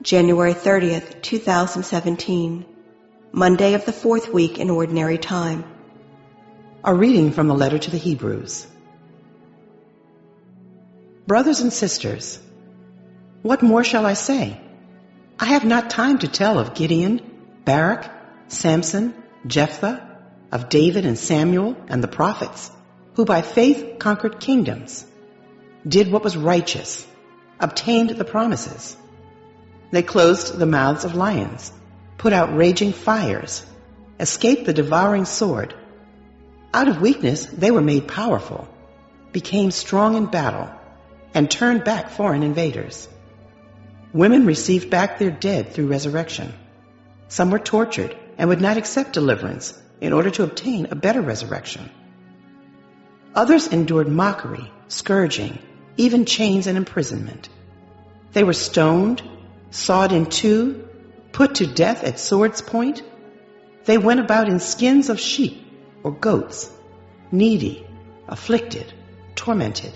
January 30th, 2017, Monday of the fourth week in Ordinary Time. A reading from the letter to the Hebrews. Brothers and sisters, what more shall I say? I have not time to tell of Gideon, Barak, Samson, Jephthah, of David and Samuel and the prophets, who by faith conquered kingdoms, did what was righteous, obtained the promises. They closed the mouths of lions, put out raging fires, escaped the devouring sword. Out of weakness they were made powerful, became strong in battle, and turned back foreign invaders. Women received back their dead through resurrection. Some were tortured and would not accept deliverance in order to obtain a better resurrection. Others endured mockery, scourging, even chains and imprisonment. They were stoned, sawed in two, put to death at sword's point. They went about in skins of sheep or goats, needy, afflicted, tormented.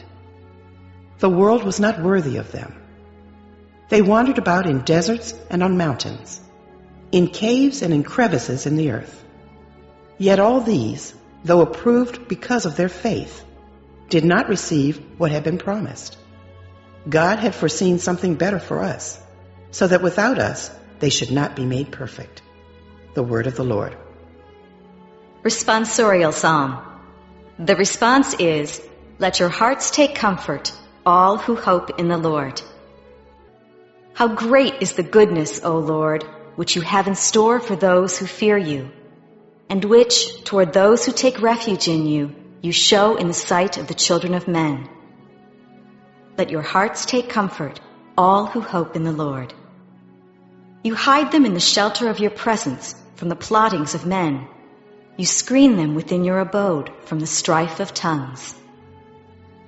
The world was not worthy of them. They wandered about in deserts and on mountains, in caves and in crevices in the earth. Yet all these, though approved because of their faith, did not receive what had been promised. God had foreseen something better for us, so that without us they should not be made perfect. The word of the Lord. Responsorial Psalm. The response is, "Let your hearts take comfort, all who hope in the Lord." How great is the goodness, O Lord, which you have in store for those who fear you, and which, toward those who take refuge in you, you show in the sight of the children of men. Let your hearts take comfort, all who hope in the Lord. You hide them in the shelter of your presence from the plottings of men. You screen them within your abode from the strife of tongues.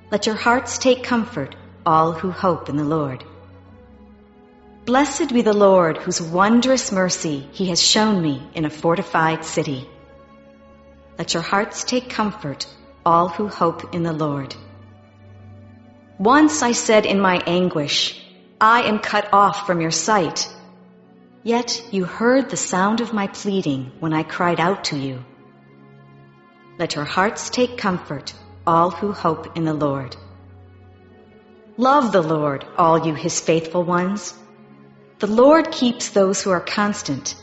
Let your hearts take comfort, all who hope in the Lord. Blessed be the Lord, whose wondrous mercy he has shown me in a fortified city. Let your hearts take comfort, all who hope in the Lord. Once I said in my anguish, I am cut off from your sight. Yet you heard the sound of my pleading when I cried out to you. Let your hearts take comfort, all who hope in the Lord. Love the Lord, all you his faithful ones. The Lord keeps those who are constant,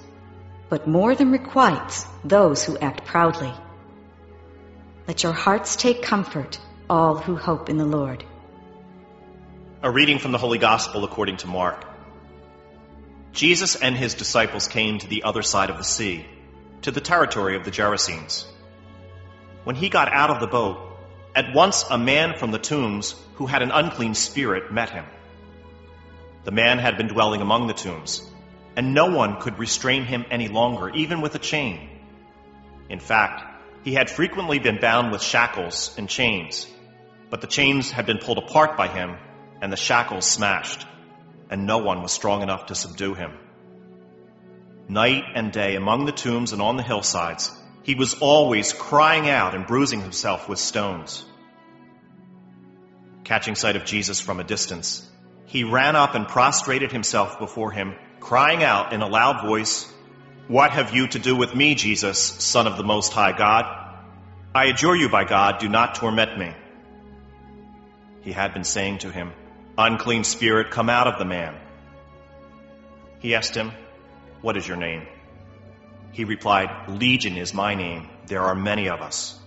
but more than requites those who act proudly. Let your hearts take comfort, all who hope in the Lord. A reading from the Holy Gospel according to Mark. Jesus and his disciples came to the other side of the sea, to the territory of the Gerasenes. When he got out of the boat, at once a man from the tombs who had an unclean spirit met him. The man had been dwelling among the tombs, and no one could restrain him any longer, even with a chain. In fact, he had frequently been bound with shackles and chains, but the chains had been pulled apart by him, and the shackles smashed, and no one was strong enough to subdue him. Night and day among the tombs and on the hillsides, he was always crying out and bruising himself with stones. Catching sight of Jesus from a distance, he ran up and prostrated himself before him, crying out in a loud voice, "What have you to do with me, Jesus, Son of the Most High God? I adjure you by God, do not torment me." He had been saying to him, "Unclean spirit, come out of the man." He asked him, "What is your name?" He replied, "Legion is my name. There are many of us."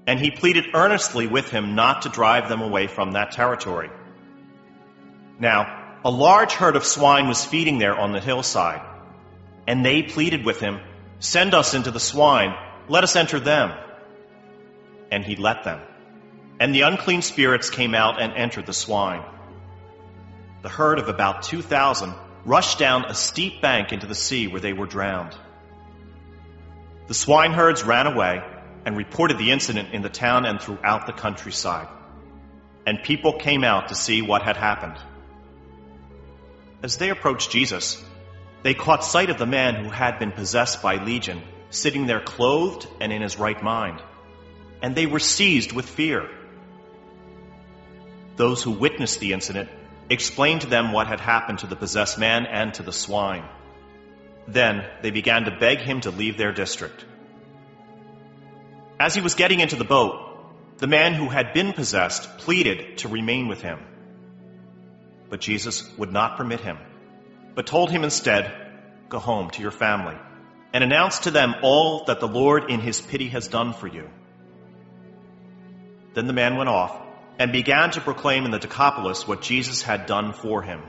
And he pleaded earnestly with him not to drive them away from that territory. Now, a large herd of swine was feeding there on the hillside, and they pleaded with him, "Send us into the swine, let us enter them." And he let them. And the unclean spirits came out and entered the swine. The herd of about 2,000 rushed down a steep bank into the sea where they were drowned. The swineherds ran away and reported the incident in the town and throughout the countryside. And people came out to see what had happened. As they approached Jesus, they caught sight of the man who had been possessed by Legion, sitting there clothed and in his right mind, and they were seized with fear. Those who witnessed the incident explained to them what had happened to the possessed man and to the swine. Then they began to beg him to leave their district. As he was getting into the boat, the man who had been possessed pleaded to remain with him. But Jesus would not permit him, but told him instead, "Go home to your family, and announce to them all that the Lord in his pity has done for you." Then the man went off and began to proclaim in the Decapolis what Jesus had done for him,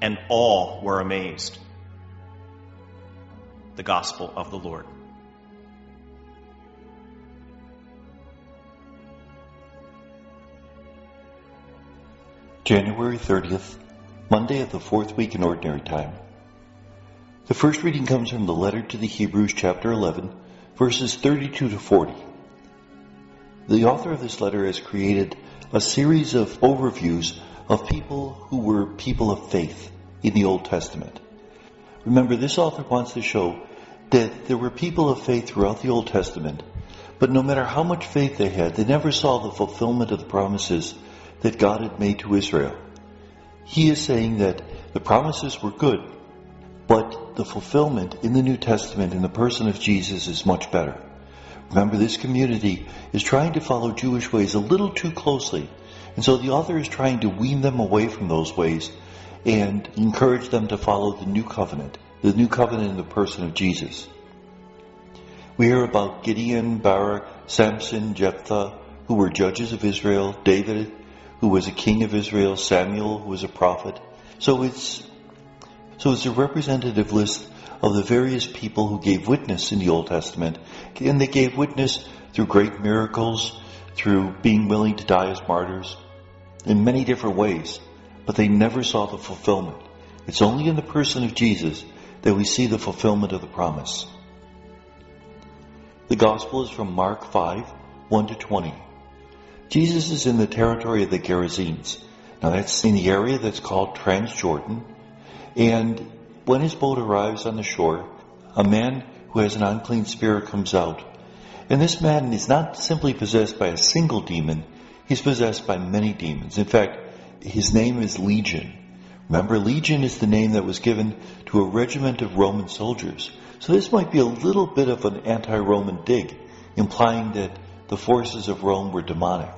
and all were amazed. The Gospel of the Lord. January 30th, Monday of the fourth week in Ordinary Time. The first reading comes from the letter to the Hebrews, chapter 11, verses 32 to 40. The author of this letter has created a series of overviews of people who were people of faith in the Old Testament. Remember, this author wants to show that there were people of faith throughout the Old Testament, but no matter how much faith they had, they never saw the fulfillment of the promises that God had made to Israel. He is saying that the promises were good, but the fulfillment in the New Testament in the person of Jesus is much better. Remember, this community is trying to follow Jewish ways a little too closely, and so the author is trying to wean them away from those ways and encourage them to follow the new covenant in the person of Jesus. We hear about Gideon, Barak, Samson, Jephthah, who were judges of Israel, David, who was a king of Israel, Samuel, who was a prophet. So it's a representative list of the various people who gave witness in the Old Testament, and they gave witness through great miracles, through being willing to die as martyrs, in many different ways, but they never saw the fulfillment. It's only in the person of Jesus that we see the fulfillment of the promise. The Gospel is from Mark 5, 1 to 20. Jesus is in the territory of the Gerasenes. Now that's in the area that's called Transjordan. And when his boat arrives on the shore, a man who has an unclean spirit comes out. And this man is not simply possessed by a single demon, he's possessed by many demons. In fact, his name is Legion. Remember, Legion is the name that was given to a regiment of Roman soldiers. So this might be a little bit of an anti-Roman dig, implying that the forces of Rome were demonic.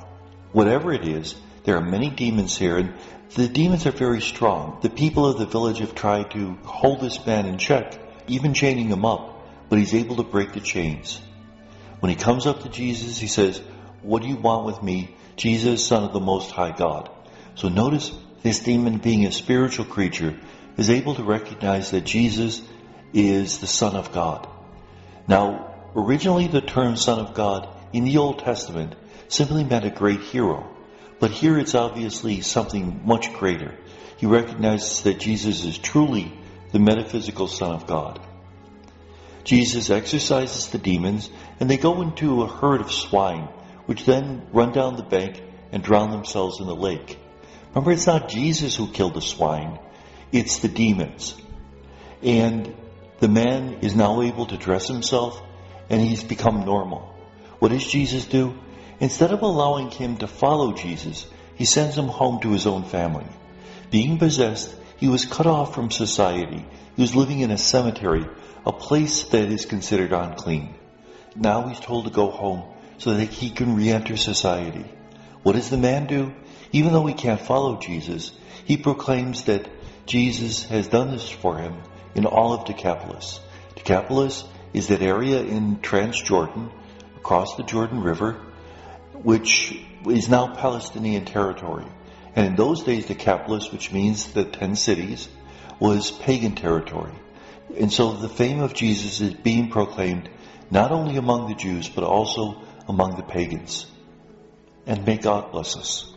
Whatever it is, there are many demons here, and the demons are very strong. The people of the village have tried to hold this man in check, even chaining him up, but he's able to break the chains. When he comes up to Jesus, he says, "What do you want with me, Jesus, Son of the Most High God?" So notice this demon, being a spiritual creature, is able to recognize that Jesus is the Son of God. Now, originally the term Son of God in the Old Testament simply meant a great hero. But here it's obviously something much greater. He recognizes that Jesus is truly the metaphysical Son of God. Jesus exorcises the demons, and they go into a herd of swine, which then run down the bank and drown themselves in the lake. Remember, it's not Jesus who killed the swine, it's the demons. And the man is now able to dress himself, and he's become normal. What does Jesus do? Instead of allowing him to follow Jesus, he sends him home to his own family. Being possessed, he was cut off from society. He was living in a cemetery, a place that is considered unclean. Now he's told to go home so that he can re-enter society. What does the man do? Even though he can't follow Jesus, he proclaims that Jesus has done this for him in all of Decapolis. Decapolis is that area in Transjordan, across the Jordan River, which is now Palestinian territory. And in those days, Decapolis, which means the 10 cities, was pagan territory. And so the fame of Jesus is being proclaimed not only among the Jews, but also among the pagans. And may God bless us.